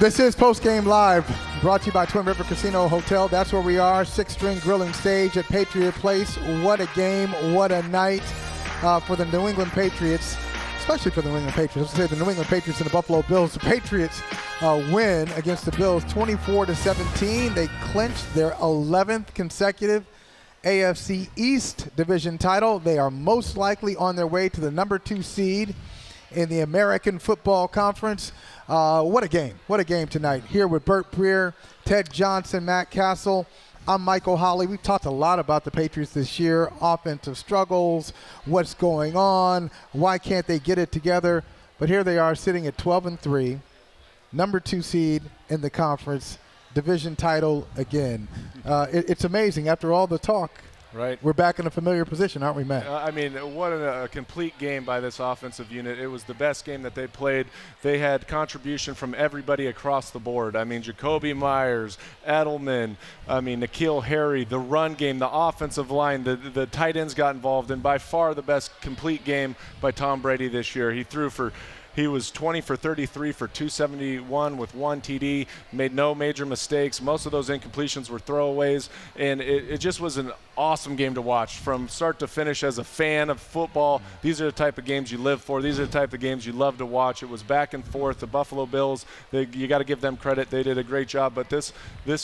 This is Postgame Live, brought to you by Twin River Casino Hotel. That's where we are, six-string grilling stage at Patriot Place. What a game, what a night for the New England Patriots, especially for the New England Patriots. Let's say the New England Patriots and the Buffalo Bills. The Patriots win against the Bills 24-17. They clinched their 11th consecutive AFC East division title. They are most likely on their way to the number 2 seed in the American Football Conference. What a game. What a game tonight. Here with Breer, Ted Johnson, Matt Cassel. I'm Michael Holley. We've talked a lot about the Patriots this year, offensive struggles, what's going on, why can't they get it together. But here they are sitting at 12-3, number 2 seed in the conference, division title again. It's amazing. After all the talk, right, we're back in a familiar position, aren't we, Matt? I mean, what a complete game by this offensive unit. It was the best game that they played. They had contribution from everybody across the board. I mean, Jacoby Myers, Edelman, N'Keal Harry, the run game, the offensive line, the tight ends got involved, and by far the best complete game by Tom Brady this year. He was 20 for 33 for 271 with 1 TD, made no major mistakes. Most of those incompletions were throwaways, and it just was an awesome game to watch from start to finish. As a fan of football, these are the type of games you live for. These are the type of games you love to watch. It was back and forth. The Buffalo Bills, you got to give them credit. They did a great job. But this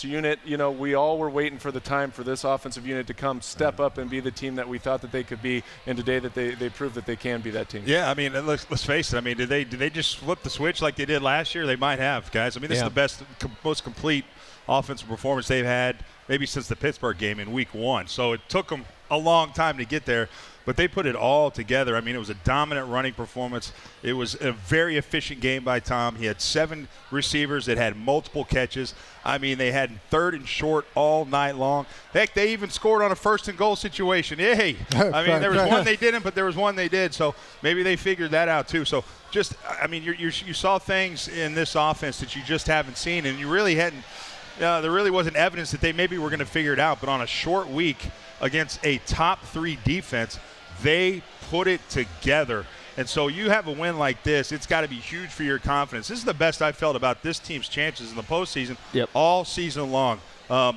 unit, we all were waiting for the time for this offensive unit to come step up and be the team that we thought that they could be, and today that they proved that they can be that team. Yeah, let's face it. Did they just flip the switch like they did last year? They might have, guys. This is the best, most complete offensive performance they've had maybe since the Pittsburgh game in week 1. So it took them a long time to get there, but they put it all together. It was a dominant running performance. It was a very efficient game by Tom. He had 7 receivers that had multiple catches. They had 3rd and short all night long. Heck, they even scored on a 1st and goal situation. Yay! There was one they didn't, but there was one they did. So maybe they figured that out too. So just, you saw things in this offense that you just haven't seen, and you really hadn't. There really wasn't evidence that they maybe were going to figure it out. But on a short week against a top 3 defense, they put it together. And so you have a win like this, it's got to be huge for your confidence. This is the best I've felt about this team's chances in the postseason all season long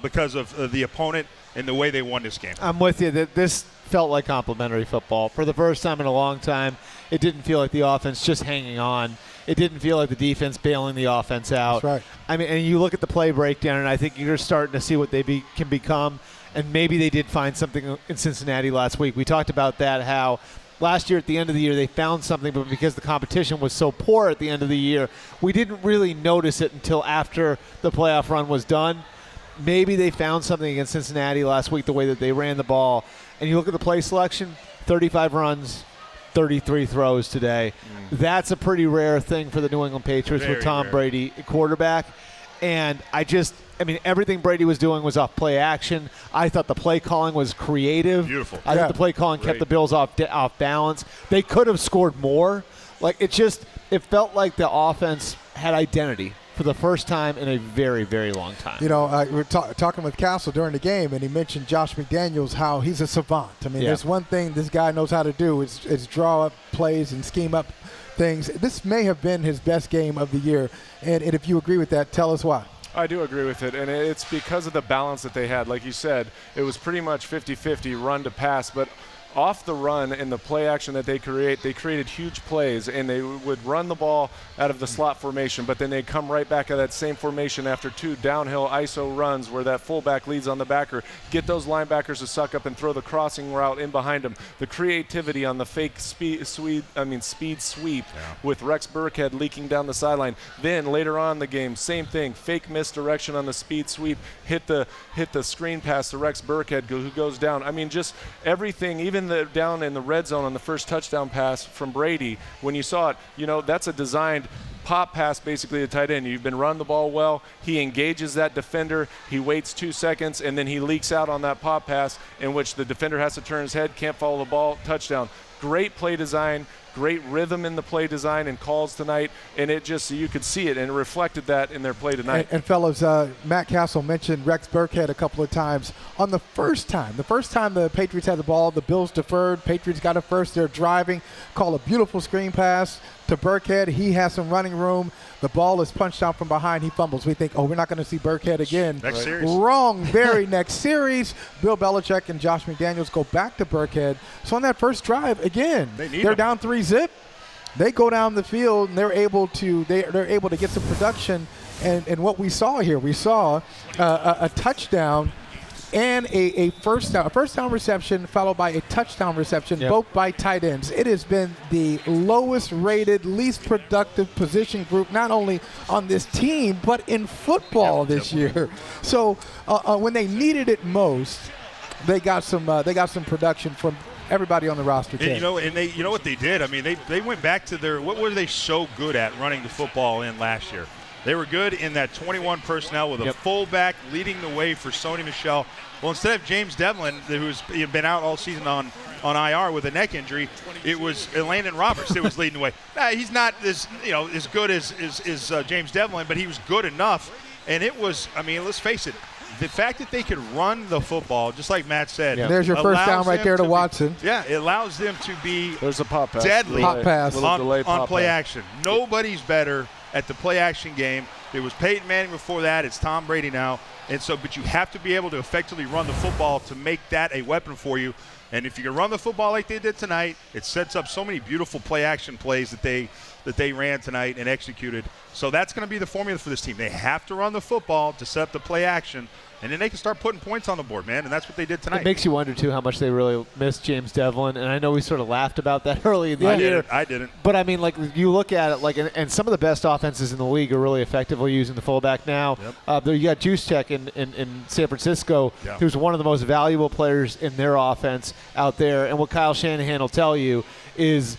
because of the opponent and the way they won this game. I'm with you that this felt like complimentary football. For the first time in a long time, it didn't feel like the offense just hanging on. It didn't feel like the defense bailing the offense out. That's right. And you look at the play breakdown, and I think you're starting to see what they can become. And maybe they did find something in Cincinnati last week. We talked about that, how last year at the end of the year they found something, but because the competition was so poor at the end of the year, we didn't really notice it until after the playoff run was done. Maybe they found something against Cincinnati last week, the way that they ran the ball. And you look at the play selection, 35 runs, 33 throws today. That's a pretty rare thing for the New England Patriots with Tom Brady quarterback. And everything Brady was doing was off play action. I thought the play calling was creative. Beautiful. I thought the play calling kept the Bills off balance. They could have scored more. It felt like the offense had identity for the first time in a very, very long time. We were talking with Cassel during the game, and he mentioned Josh McDaniels, how he's a savant. There's one thing this guy knows how to do is draw up plays and scheme up things. This may have been his best game of the year, and if you agree with that, tell us why. I do agree with it, and it's because of the balance that they had. Like you said, it was pretty much 50-50 run to pass, but off the run and the play action that they created huge plays, and they would run the ball out of the slot formation, but then they'd come right back at that same formation after 2 downhill ISO runs where that fullback leads on the backer, get those linebackers to suck up and throw the crossing route in behind them. The creativity on the fake speed sweep with Rex Burkhead leaking down the sideline. Then later on in the game, same thing, fake misdirection on the speed sweep, hit the screen pass to Rex Burkhead who goes down. Just everything, even down in the red zone on the first touchdown pass from Brady, when you saw it, that's a designed pop pass basically to tight end. You've been running the ball well. He engages that defender. He waits 2 seconds, and then he leaks out on that pop pass in which the defender has to turn his head, can't follow the ball, touchdown. great play design, great rhythm in the play design and calls tonight, and it just, you could see it, and it reflected that in their play tonight. And fellas, Matt Cassel mentioned Rex Burkhead a couple of times. On the first time the Patriots had the ball, the Bills deferred. Patriots got it first. They're driving, call a beautiful screen pass to Burkhead. He has some running room. The ball is punched out from behind. He fumbles. We think, we're not going to see Burkhead again. Next series. Wrong. Very next series. Bill Belichick and Josh McDaniels go back to Burkhead. So on that first drive, again, they're down 3-zip. They go down the field and they're able to get some production. And what we saw here, we saw a touchdown and a first down reception followed by a touchdown reception, both by tight ends. It has been the lowest rated, least productive position group, not only on this team, but in football this year. So when they needed it most, they got some production from everybody on the roster. And, you know what they did? I mean, they went back to what were they so good at running the football in last year? They were good in that 21 personnel with a fullback leading the way for Sony Michel. Well, instead of James Devlin, who's been out all season on IR with a neck injury, it was Landon Roberts that was leading the way. He's not as good as James Devlin, but he was good enough. And it was, let's face it, the fact that they could run the football, just like Matt said. There's your first down right there to Watson. It allows them to be There's a pop pass. Deadly pop pass. on play action. Nobody's better at the play action game. It was Peyton Manning before that. It's Tom Brady now. And so, but you have to be able to effectively run the football to make that a weapon for you. And if you can run the football like they did tonight, it sets up so many beautiful play action plays that they ran tonight and executed. So that's going to be the formula for this team. They have to run the football to set up the play action, and then they can start putting points on the board, man. And that's what they did tonight. It makes you wonder, too, how much they really missed James Devlin. And I know we sort of laughed about that early in the year. I didn't. But, you look at it, and some of the best offenses in the league are really effectively using the fullback now. You got Juszczyk in San Francisco, who's one of the most valuable players in their offense out there. And what Kyle Shanahan will tell you is,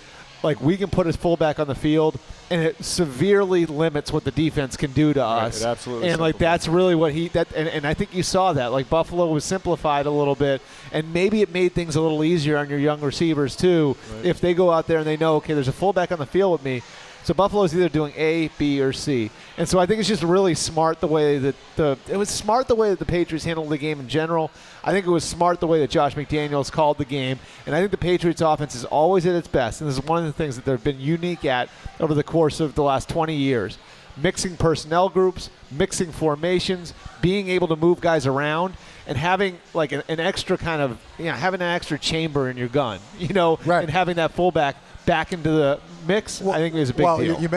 we can put his fullback on the field, and it severely limits what the defense can do to us. It absolutely. And that's really what and I think you saw that. Buffalo was simplified a little bit, and maybe it made things a little easier on your young receivers too. Right. If they go out there and they know, okay, there's a fullback on the field with me. So Buffalo's either doing A, B, or C. And so I think it's just really smart the way that the Patriots handled the game in general. I think it was smart the way that Josh McDaniels called the game. And I think the Patriots offense is always at its best. And this is one of the things that they've been unique at over the course of the last 20 years. Mixing personnel groups, mixing formations, being able to move guys around, and having an extra kind of, having an extra chamber in your gun, and having that fullback back into the mix, I think is a big deal.